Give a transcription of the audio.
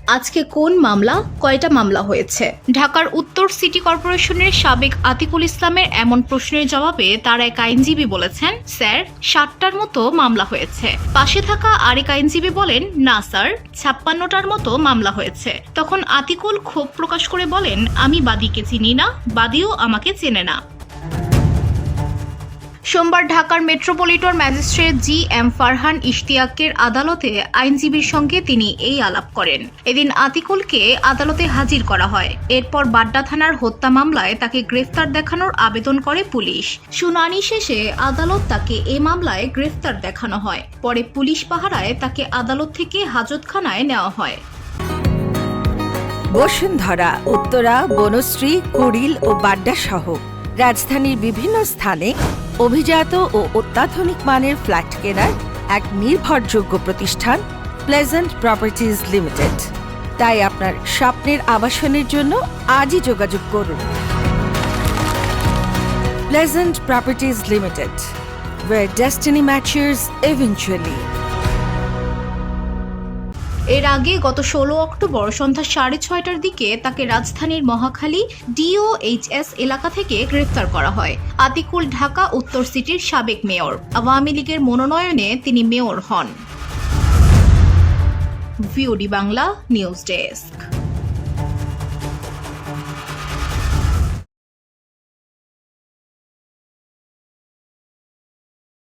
আজকে কোন মামলা, কয়টা মামলা হয়েছে? ঢাকার উত্তর সিটি কর্পোরেশনের সাবেক আতিকুল ইসলামের এমন প্রশ্নের জবাবে তার এক আইনজীবী বলেছেন, স্যার 7টার মতো মামলা হয়েছে। পাশে থাকা আরেক আইনজীবী বলেন, না স্যার 56টার মতো মামলা হয়েছে। তখন আতিকুল ক্ষোভ প্রকাশ করে বলেন, আমি বাদীকে চিনি না, বাদীও আমাকে চেনে না। সোমবার ঢাকার মেট্রোপলিটন ম্যাজিস্ট্রেট জি.এম. ফারহান ইশতিয়াকের আদালতে আইনজীবীর সঙ্গে তিনি এই আলাপ করেন। এদিন আতিকুলকে আদালতে হাজির করা হয়। এরপর বাড্ডা থানার হত্যা মামলায় তাকে গ্রেফতার দেখানোর আবেদন করে পুলিশ। শুনানি শেষে আদালত তাকে এ মামলায় গ্রেফতার দেখানো হয়। পরে পুলিশ পাহারায় তাকে আদালত থেকে হাজতখানায় নেওয়া হয়। বসুন্ধরা, উত্তরা, বনশ্রী, কুড়িল ও বাড্ডা সহ রাজধানীর বিভিন্ন স্থানে অভিজাত ও অত্যাধুনিক মানের ফ্ল্যাট কেনার এক নির্ভরযোগ্য প্রতিষ্ঠান প্লেজেন্ট প্রপার্টিজ লিমিটেড। তাই আপনার স্বপ্নের আবাসনের জন্য আজই যোগাযোগ করুন। Pleasant properties limited, where destiny matches eventually. এর আগে গত 16 অক্টোবর সন্ধ্যা 6:30টার দিকে তাকে রাজধানীর মহাখালী DOHS এলাকা থেকে গ্রেফতার করা হয়। আতিকুল ঢাকা উত্তর সিটির সাবেক মেয়র। আওয়ামী লীগের মনোনয়নে তিনি মেয়র হন। VOD Bangla news desk.